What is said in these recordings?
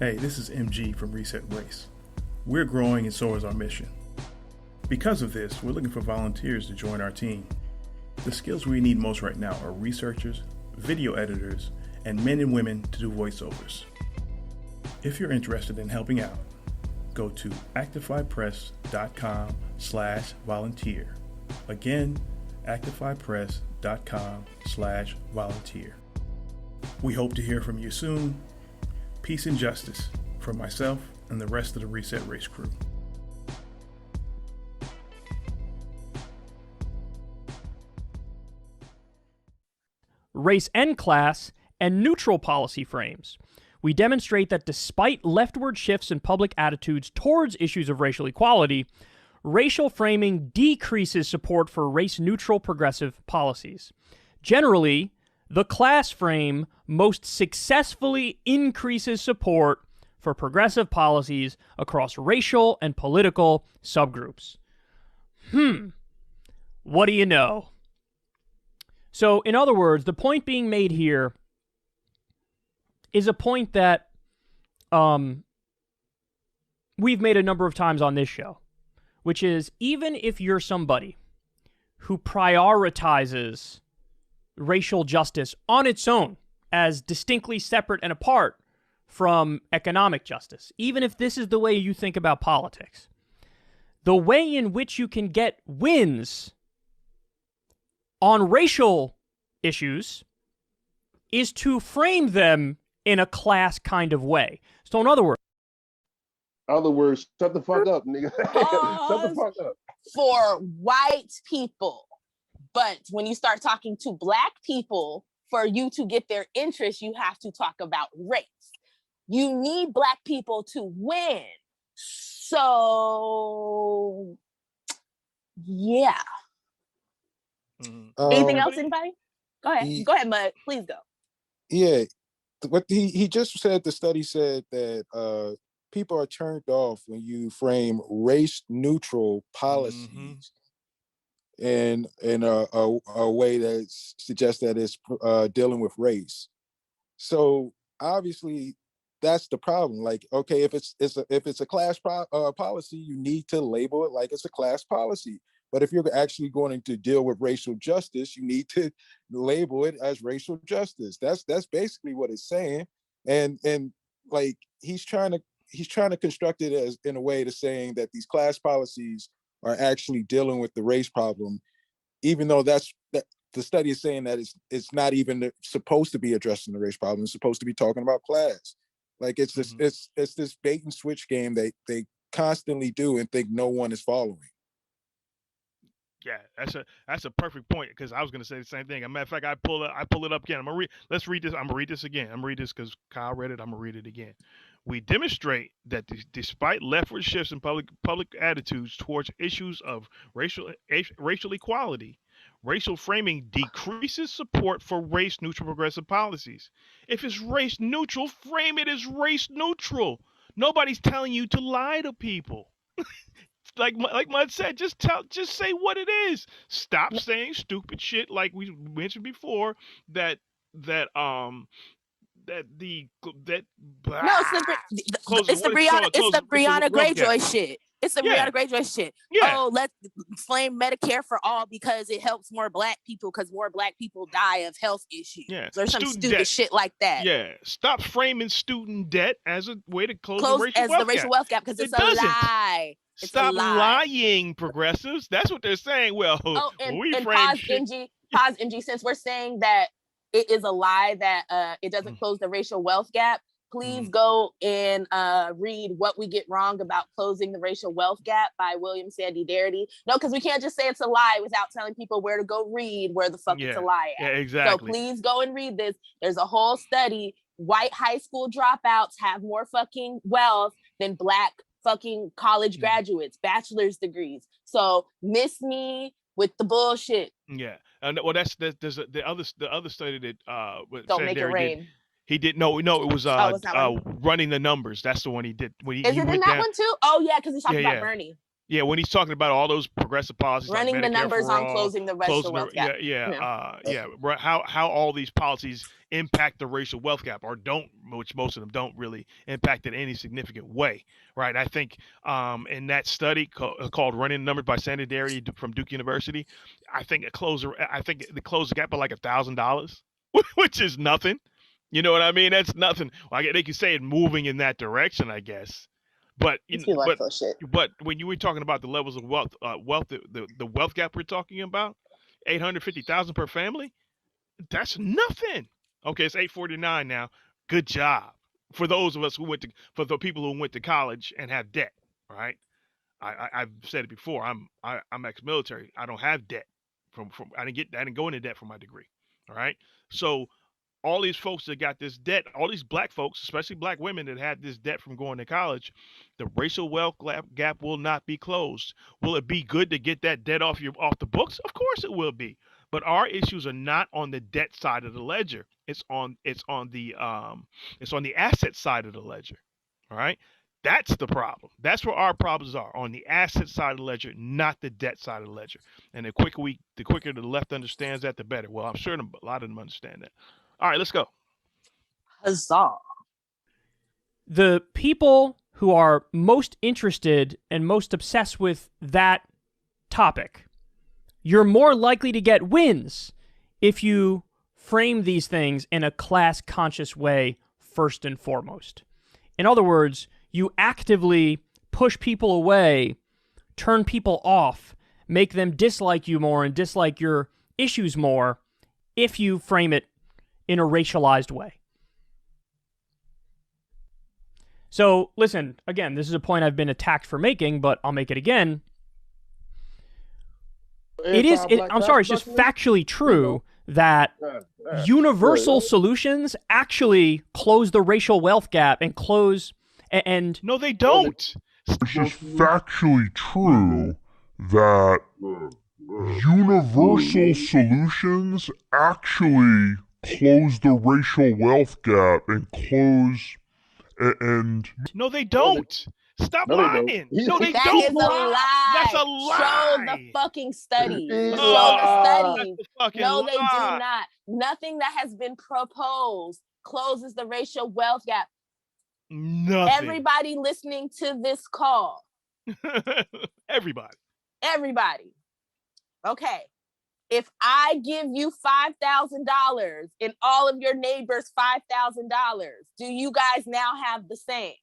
Hey, this is MG from Reset Race. We're growing and so is our mission. Because of this, we're looking for volunteers to join our team. The skills we need most right now are researchers, video editors, and men and women to do voiceovers. If you're interested in helping out, go to actifypress.com/volunteer. Again, actifypress.com/volunteer. We hope to hear from you soon. Peace and justice from myself and the rest of the Reset Race crew. Race and class, and neutral policy frames. We demonstrate that despite leftward shifts in public attitudes towards issues of racial equality, racial framing decreases support for race-neutral progressive policies. Generally, the class frame most successfully increases support for progressive policies across racial and political subgroups. What do you know? So, in other words, the point being made here is a point that we've made a number of times on this show, which is even if you're somebody who prioritizes racial justice on its own as distinctly separate and apart from economic justice, even if this is the way you think about politics, the way in which you can get wins on racial issues is to frame them in a class kind of way. So in other words, shut the fuck up, nigga. Shut the fuck up. For white people. But when you start talking to black people, for you to get their interest, you have to talk about race. You need black people to win. So, yeah. Anything else, anybody? Go ahead. Go ahead, Mud. Please go. Yeah. What he just said, the study said that people are turned off when you frame race-neutral policies in a way that suggests that it's dealing with race. So obviously, that's the problem. Like, okay, if it's a class policy, you need to label it like it's a class policy. But if you're actually going to deal with racial justice, you need to label it as racial justice. That's basically what it's saying. And like he's trying to construct it as in a way to saying that these class policies are actually dealing with the race problem, even though that the study is saying that it's not even supposed to be addressing the race problem. It's supposed to be talking about class. Like it's this it's this bait and switch game they constantly do and think no one is following. Yeah, that's a perfect point, because I was going to say the same thing. As a matter of fact, I pull it up again. Let's read this. I'm gonna read this again. I'm gonna read this because Kyle read it. I'm gonna read it again. We demonstrate that despite leftward shifts in public attitudes towards issues of racial equality, racial framing decreases support for race-neutral progressive policies. If it's race-neutral, frame it as race-neutral. Nobody's telling you to lie to people. Like Mud said, just say what it is. Stop saying stupid shit like we mentioned before. It's the Brianna Greyjoy shit. It's the Brianna Greyjoy shit. Yeah. Oh, let's flame Medicare for all because it helps more black people because more black people die of health issues. Yeah. Or some Student stupid debt. shit like that. Yeah. Stop framing student debt as a way to close the racial wealth gap. Because it's a lie. Stop lying, progressives. That's what they're saying. Well, and frame pause, shit. Pause, MG. Since we're saying that it is a lie that it doesn't close the racial wealth gap, please go and read What We Get Wrong About Closing the Racial Wealth Gap by William Sandy Darity. No, because we can't just say it's a lie without telling people where to go read where the fuck it's a lie at. Yeah, exactly. So please go and read this. There's a whole study. White high school dropouts have more fucking wealth than black fucking college graduates, bachelor's degrees. So miss me with the bullshit. Yeah, and well, there's the other study that Don't Make It Rain. He did no, it was running the numbers. That's the one he did. Is it in that one too? Oh yeah, because he talked about Bernie. Yeah, when he's talking about all those progressive policies, running like the Medicare numbers for on all, closing the racial wealth gap. right, how all these policies impact the racial wealth gap, or don't, which most of them don't really impact it in any significant way, right? I think in that study called "Running the Numbers" by Sandy Derry from Duke University, I think they closed the gap by like $1,000, which is nothing. You know what I mean? That's nothing. Like, they could say it moving in that direction, I guess. But These people are full of shit. but when you were talking about the levels of wealth, the wealth gap we're talking about, 850,000 per family, that's nothing. Okay, it's 849 now. Good job for those of us who for the people who went to college and have debt. Right? I've said it before. I'm ex-military. I don't have debt from I didn't go into debt for my degree. All right, so all these folks that got this debt, all these black folks, especially black women that had this debt from going to college, the racial wealth gap will not be closed. Will it be good to get that debt off the books? Of course it will be. But our issues are not on the debt side of the ledger. It's on the asset side of the ledger. All right? That's the problem. That's where our problems are, on the asset side of the ledger, not the debt side of the ledger. And the quicker the left understands that, the better. Well, I'm sure a lot of them understand that. All right, let's go. Huzzah. The people who are most interested and most obsessed with that topic, you're more likely to get wins if you frame these things in a class-conscious way first and foremost. In other words, you actively push people away, turn people off, make them dislike you more and dislike your issues more if you frame it in a racialized way. So, listen, again, this is a point I've been attacked for making, but I'll make it again. I'm sorry, it's just factually true that universal solutions actually close the racial wealth gap and No, they don't. It's just factually true that universal solutions actually close the racial wealth gap and No, they don't. Stop No, they lying. don't. No, they That don't. is a lie. That's a lie. Show the fucking studies. It's Show the studies. That's a fucking No, they do lie. not. Nothing that has been proposed closes the racial wealth gap. Nothing. Everybody listening to this call. Everybody. Okay. If I give you $5,000 and all of your neighbors $5,000, do you guys now have the same?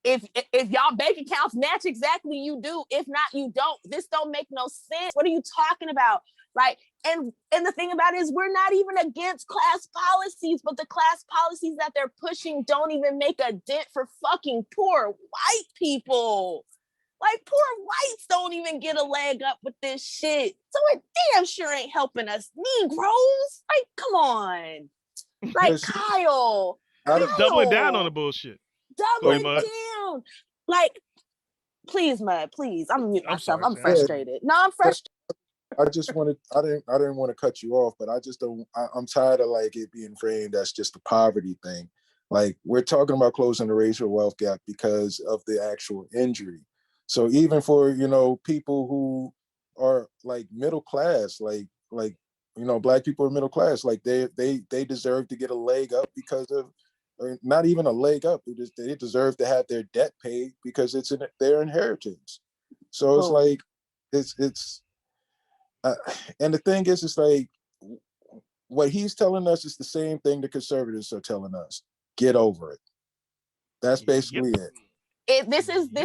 If y'all bank accounts match exactly, you do. If not, you don't. This don't make no sense. What are you talking about? Like, and the thing about it is, we're not even against class policies, but the class policies that they're pushing don't even make a dent for fucking poor white people. Like, poor whites don't even get a leg up with this shit. So it damn sure ain't helping us Negroes. Like, come on. Like, Kyle. Doubling down on the bullshit. Doubling down. Like, please, Mud, please. I'm mute myself. I'm frustrated. No, I'm frustrated. I didn't want to cut you off, but I'm tired of like it being framed as just a poverty thing. Like, we're talking about closing the racial wealth gap because of the actual injury. So even for, people who are like middle class, like Black people are middle class, like they deserve to get a leg up because of, or not even a leg up. They deserve to have their debt paid because it's their inheritance. So it's like, it's and the thing is, it's like, what he's telling us is the same thing the conservatives are telling us. Get over it. That's basically it. This is the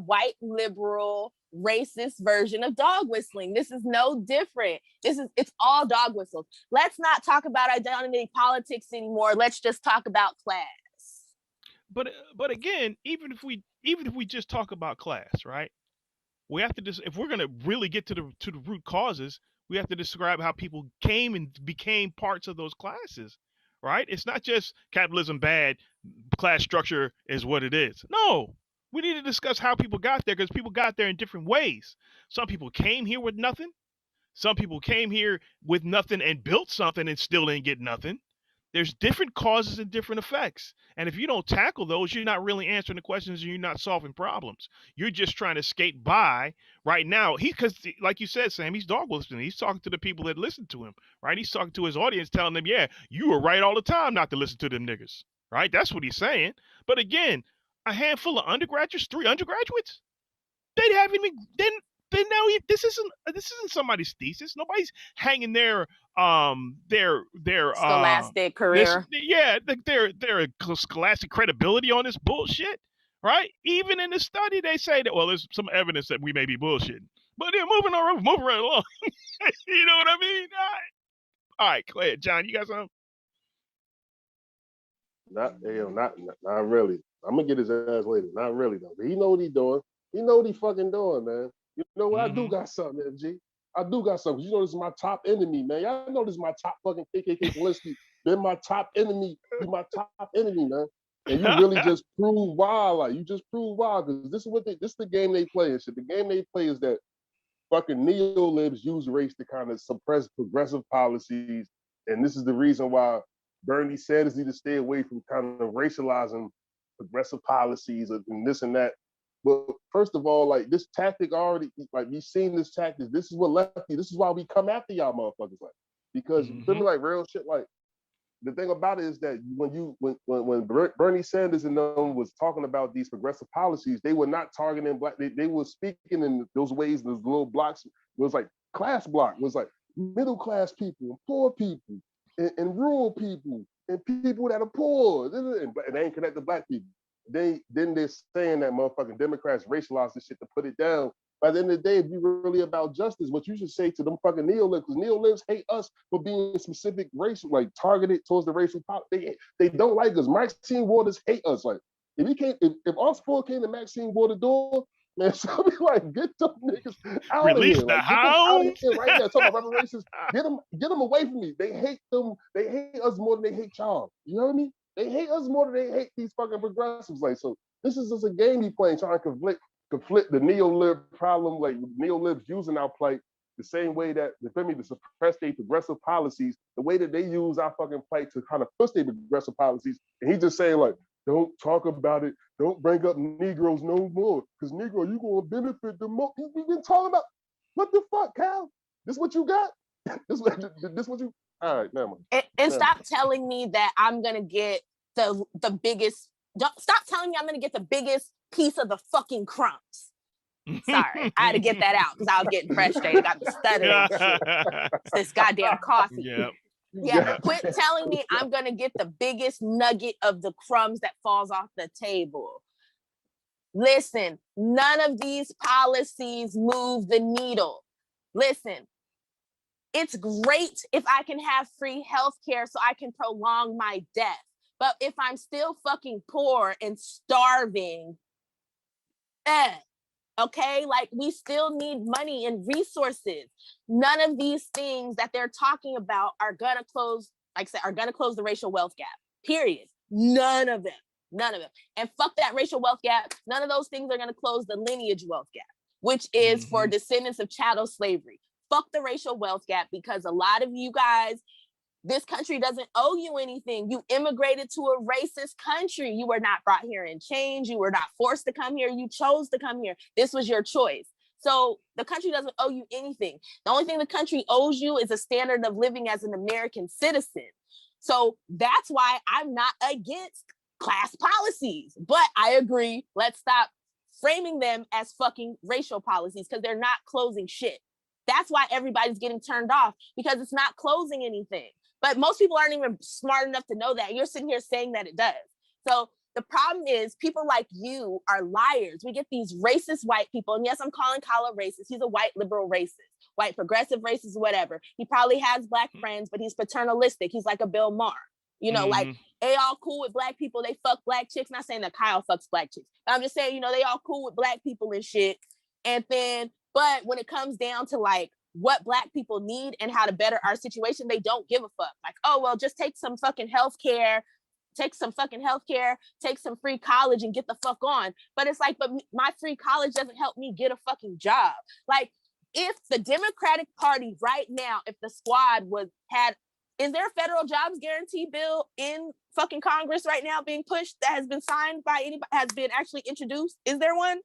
white liberal racist version of dog whistling. This is no different. It's all dog whistles. Let's not talk about identity politics anymore. Let's just talk about class. But again, even if we just talk about class, right? We have to if we're gonna really get to the root causes, we have to describe how people came and became parts of those classes. Right? It's not just capitalism bad, class structure is what it is. No, we need to discuss how people got there, because people got there in different ways. Some people came here with nothing. Some people came here with nothing and built something and still didn't get nothing. There's different causes and different effects. And if you don't tackle those, you're not really answering the questions and you're not solving problems. You're just trying to skate by right now. Because like you said, Sam, he's dog listening. He's talking to the people that listen to him, right? He's talking to his audience, telling them, yeah, you were right all the time not to listen to them niggas, right? That's what he's saying. But again, a handful of undergraduates, 3 undergraduates, they haven't even, then now this isn't somebody's thesis. Nobody's hanging their Scholastic career. their scholastic credibility on this bullshit, right? Even in the study, they say that, well, there's some evidence that we may be bullshitting, but they're moving right along. You know what I mean? All right, go ahead, John. You got something? Not really. I'm gonna get his ass later. Not really though. But he know what he doing. He know what he fucking doing, man. You know what? I do got something, FG. I do got something. You know this is my top enemy, man. Y'all know this is my top fucking KKK Kulinski. Been my top enemy. You my top enemy, man. And you really just prove why. Like you just prove why, because this is the game they play and shit. The game they play is that fucking neo-libs use race to kind of suppress progressive policies, and this is the reason why Bernie Sanders need to stay away from kind of racializing progressive policies and this and that. But first of all, like this tactic already, like we've seen this tactic. This is what lefty. This is why we come after y'all motherfuckers, like, because you feel me, like real shit. Like the thing about it is that when Bernie Sanders and them was talking about these progressive policies, they were not targeting black. They were speaking in those ways. Those little blocks was like class block. Was like middle class people and poor people and rural people and people that are poor. And they ain't connected to black people. They're saying that motherfucking Democrats racialize this shit to put it down. By the end of the day, if you're really about justice, what you should say to them fucking neo-libs, because neo-libs hate us for being specific racial, like targeted towards the racial pop. They don't like us. Maxine Waters hate us. Like if us four came to Maxine Waters' door, man, somebody like get them niggas out Release of here. the Like, hound. Get them out of here right now. Talking about reparations. Get them away from me. They hate them. They hate us more than they hate y'all. You know what I mean? They hate us more than they hate these fucking progressives. Like, so this is just a game he playing, trying to conflict the neo-lib problem, like neo-libs using our plight the same way that, to suppress their progressive policies, the way that they use our fucking plight to kind of push their progressive policies. And he just saying like, don't talk about it. Don't bring up Negroes no more. Because Negro, you going to benefit the most. We've been talking about, what the fuck, Cal? This what you got? this what you, all right, never mind. And stop telling me that I'm going to get the biggest, stop telling me I'm going to get the biggest piece of the fucking crumbs. Sorry, I had to get that out because I was getting frustrated. Got the stuttering shit. This goddamn coffee. Yep. Yeah, quit telling me I'm going to get the biggest nugget of the crumbs that falls off the table. Listen, none of these policies move the needle. Listen, it's great if I can have free healthcare so I can prolong my death. But if I'm still fucking poor and starving, okay, like we still need money and resources. None of these things that they're talking about are gonna close, like I said, are gonna close the racial wealth gap, period. None of them. And fuck that racial wealth gap. None of those things are gonna close the lineage wealth gap, which is for descendants of chattel slavery. Fuck the racial wealth gap, because a lot of you guys, this country doesn't owe you anything. You immigrated to a racist country. You were not brought here in chains. You were not forced to come here. You chose to come here. This was your choice. So the country doesn't owe you anything. The only thing the country owes you is a standard of living as an American citizen. So that's why I'm not against class policies. But I agree, let's stop framing them as fucking racial policies, because they're not closing shit. That's why everybody's getting turned off, because it's not closing anything. But most people aren't even smart enough to know that. You're sitting here saying that it does. So the problem is people like you are liars. We get these racist white people. And yes, I'm calling Kyle a racist. He's a white liberal racist, white progressive racist, whatever. He probably has black friends, but he's paternalistic. He's like a Bill Maher. You know, like they all cool with black people. They fuck black chicks. Not saying that Kyle fucks black chicks. But I'm just saying, you know, they all cool with black people and shit. And then, but when it comes down to like what black people need and how to better our situation, they don't give a fuck. Like, oh, well, just take some fucking healthcare, take some free college and get the fuck on. But it's like, but my free college doesn't help me get a fucking job. Like, if the Democratic Party right now, if the squad had Is there a federal jobs guarantee bill in fucking Congress right now being pushed that has been signed by anybody, has been actually introduced? Is there one?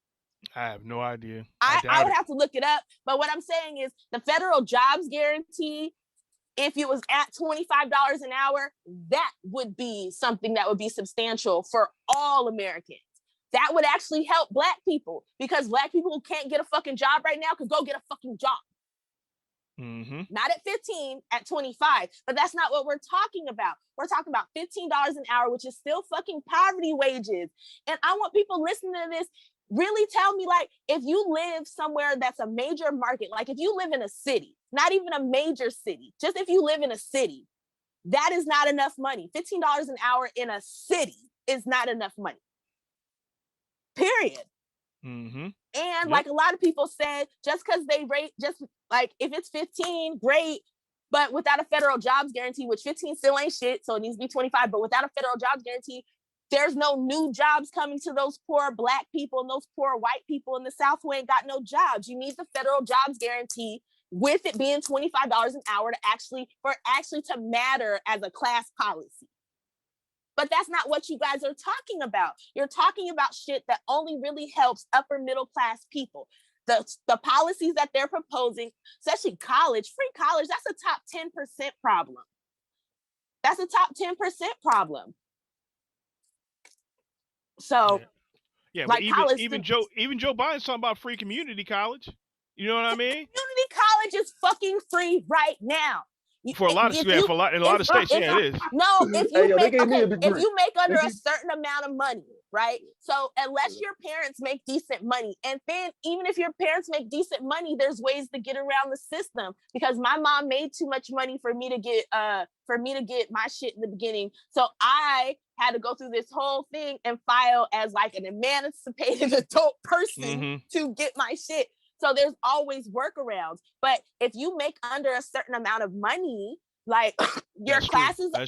I have no idea. I would have to look it up. But what I'm saying is the federal jobs guarantee, if it was at $25 an hour, that would be something that would be substantial for all Americans. That would actually help Black people, because Black people who can't get a fucking job right now could go get a fucking job. Mm-hmm. Not at 15, at 25. But that's not what we're talking about. We're talking about $15 an hour, which is still fucking poverty wages. And I want people listening to this, really tell me, like, if you live somewhere that's a major market, like if you live in a city, not even a major city, just if you live in a city, that is not enough money. $15 an hour in a city is not enough money. Period. Mm-hmm. And like a lot of people said, just because they rate, just like if it's 15, great, but without a federal jobs guarantee, which 15 still ain't shit, so it needs to be 25, but without a federal jobs guarantee, there's no new jobs coming to those poor Black people and those poor white people in the South who ain't got no jobs. You need the federal jobs guarantee with it being $25 an hour to actually to matter as a class policy. But that's not what you guys are talking about. You're talking about shit that only really helps upper middle class people. The policies that they're proposing, especially college, free college, that's a top 10% problem. That's a top 10% problem. So, yeah, like even Joe Biden's talking about free community college. You know what I mean? Community college is fucking free right now. For a lot of states, yeah, it is. No, if you make under a certain amount of money, right? So unless your parents make decent money, and then even if your parents make decent money, there's ways to get around the system. Because my mom made too much money for me to get my shit in the beginning, so I had to go through this whole thing and file as like an emancipated adult person to get my shit. So there's always workarounds. But if you make under a certain amount of money, like your classes are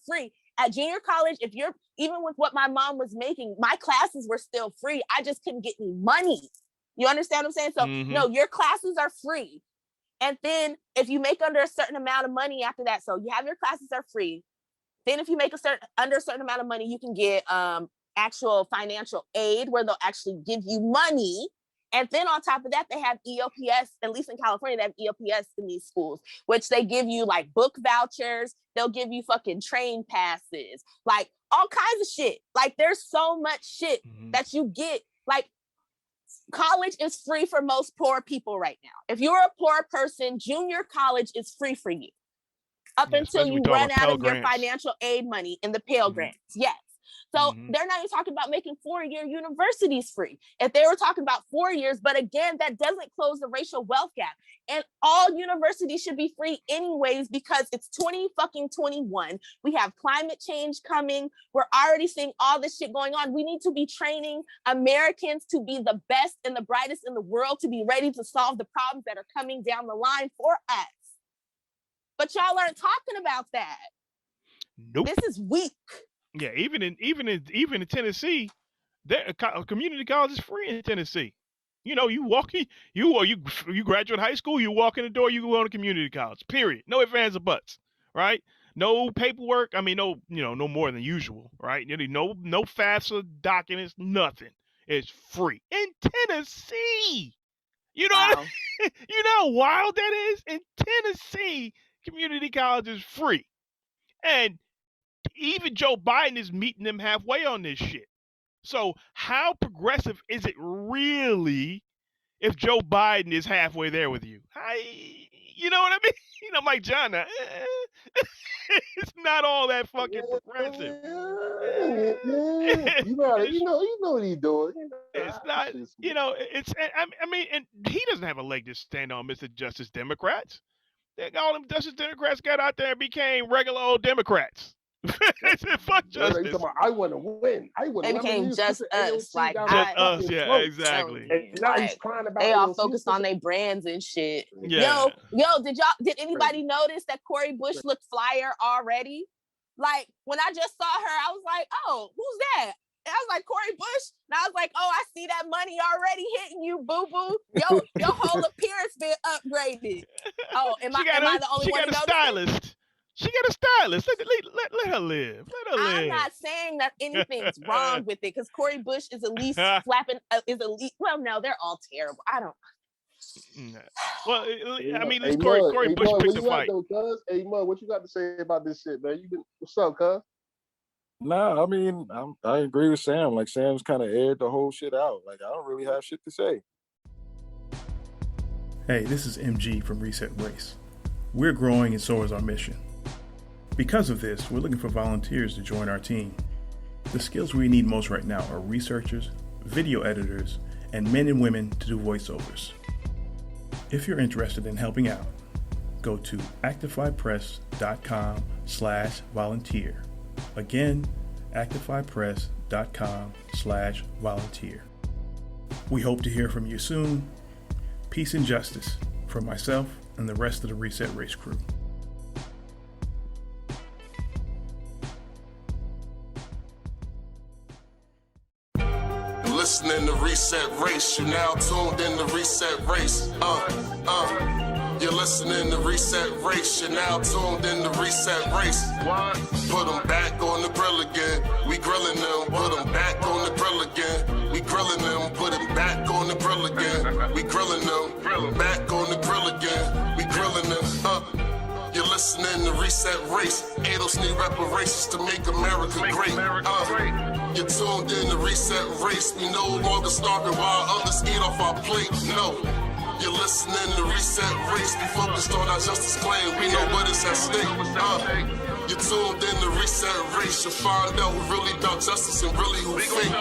free. At junior college, if you're, even with what my mom was making, my classes were still free. I just couldn't get any money. You understand what I'm saying? So no, your classes are free. And then if you make under a certain amount of money after that, so you have your classes are free. Then if you make under a certain amount of money, you can get actual financial aid where they'll actually give you money. And then on top of that, they have EOPS, at least in California, they have EOPS in these schools, which they give you like book vouchers. They'll give you fucking train passes, like all kinds of shit. Like there's so much shit that you get. Like college is free for most poor people right now. If you're a poor person, junior college is free for you up until you run out of your financial aid money in the Pell Grants. Yes. So they're not even talking about making 4-year universities free. If they were talking about 4 years, but again, that doesn't close the racial wealth gap. And all universities should be free anyways, because it's 2021. We have climate change coming. We're already seeing all this shit going on. We need to be training Americans to be the best and the brightest in the world, to be ready to solve the problems that are coming down the line for us. But y'all aren't talking about that. Nope. This is weak. Yeah, even in Tennessee, community college is free in Tennessee. You know, you graduate high school, you walk in the door, you go to community college. Period. No ifs, ands, or buts. Right? No paperwork. I mean, no more than usual. Right? No FAFSA documents. Nothing. It's free in Tennessee. You know, Wow. You know how wild that is? In Tennessee, community college is free, and even Joe Biden is meeting them halfway on this shit. So how progressive is it really if Joe Biden is halfway there with you? You know what I mean? You know, Mike John, it's not all that fucking progressive. You know what he's doing. It's not, I mean, and he doesn't have a leg to stand on, Mr. Justice Democrats. All them Justice Democrats got out there and became regular old Democrats. Fuck justice. I want to win. They became just us. Like just us. Yeah, exactly. And now he's crying about they all focused on their brands and shit. Yeah. Yo, did anybody notice that Cori Bush looked flyer already? Like when I just saw her, I was like, oh, who's that? And I was like, Cori Bush. And I was like, oh, I see that money already hitting you, boo-boo. Your whole appearance been upgraded. Oh, am I the only one who noticed? Stylist. She got a stylist. Let her live. Let her live. I'm not saying that anything's wrong with it because Cori Bush is at least slapping. Well, no, they're all terrible. I don't. Well, I mean, at least Cori Bush picked a fight. Hey, Mud, what you got to say about this shit, man? What's up, cuz? Nah, I mean, I agree with Sam. Like, Sam's kind of aired the whole shit out. Like, I don't really have shit to say. Hey, this is MG from Reset Race. We're growing and so is our mission. Because of this, we're looking for volunteers to join our team. The skills we need most right now are researchers, video editors, and men and women to do voiceovers. If you're interested in helping out, go to actifypress.com/volunteer. Again, actifypress.com/volunteer. We hope to hear from you soon. Peace and justice from myself and the rest of the Reset Race crew. Listening to Reset Race, you're now tuned in to Reset Race. You're listening to Reset Race, you're now tuned in to Reset Race. Put them back on the grill again, we grilling them. Put them back on the grill again, we grilling them. Put them back on the grill again, we grilling them. Back on the grill again, we grilling them. You're listening to Reset Race. ADOS need reparations to make America great. You're tuned in to Reset Race. We no longer starving while others eat off our plate. No. You're listening to Reset Race. We focused on our justice claim. We know what is at stake. You're tuned in to Reset Race. You'll find out who really about justice and really who fake.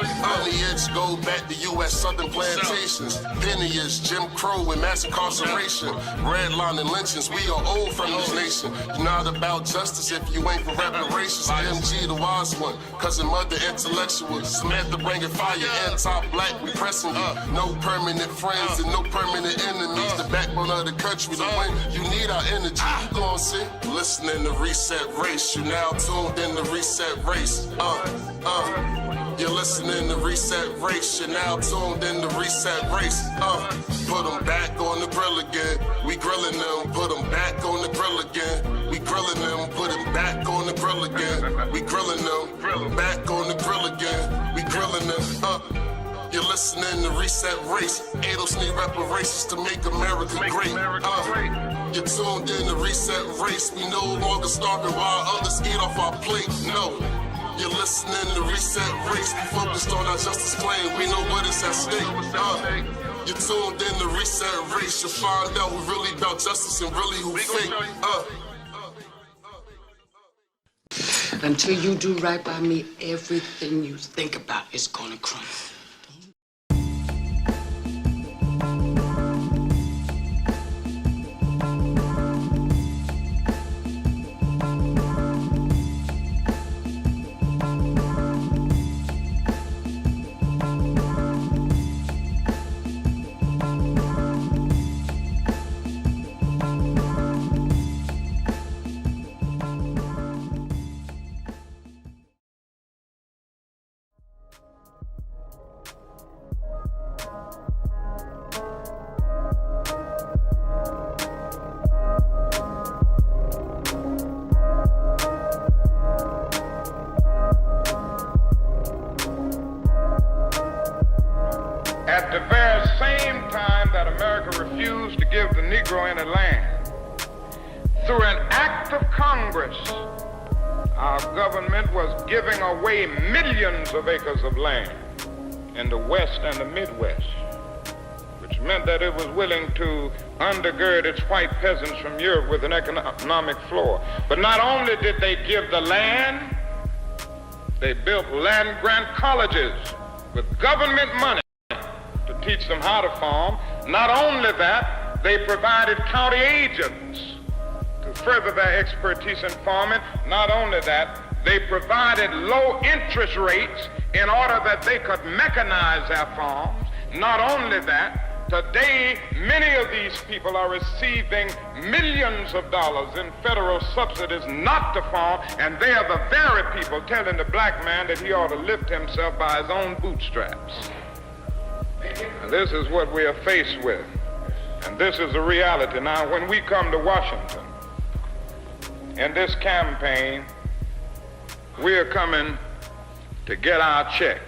Lineage go back to U.S. Southern plantations. Lineage, Jim Crow and mass incarceration. Redline and lynchings. We are old from this nation. You're not about justice if you ain't for reparations. MG the wise one. Cousin Mother intellectual. Samantha bringing fire. Anti-black, we pressing you. No permanent friends and no permanent enemies. The backbone of the country. To win, you need our energy. You gon' see. Listening to Reset Race. You now tuned in to Reset Race. You're listening to Reset Race. You're now tuned in to Reset Race. Put them back on the grill again, we grilling them. Put them back on the grill again, we grilling them. Put them back on the grill again, we grilling them. Back on the grill again, we grilling them. You're listening to Reset Race. ADOS need reparations to make America great. You're tuned in to Reset Race. We no longer starving while others eat off our plate. No. You're listening to Reset Race. We focused on our justice claim. We know what is at stake. You're tuned in to Reset Race. You'll find out who really about justice and really who fake. Until you do right by me, everything you think about is gonna crumble. At the very same time that America refused to give the Negro any land, through an act of Congress, our government was giving away millions of acres of land in the West and the Midwest, which meant that it was willing to undergird its white peasants from Europe with an economic floor. But not only did they give the land, they built land-grant colleges with government money to teach them how to farm. Not only that, they provided county agents to further their expertise in farming. Not only that, they provided low interest rates in order that they could mechanize their farms. Not only that, today many of these people are receiving millions of dollars in federal subsidies not to farm, and they are the very people telling the black man that he ought to lift himself by his own bootstraps. And this is what we are faced with. And this is the reality. Now, when we come to Washington, in this campaign, we are coming to get our check.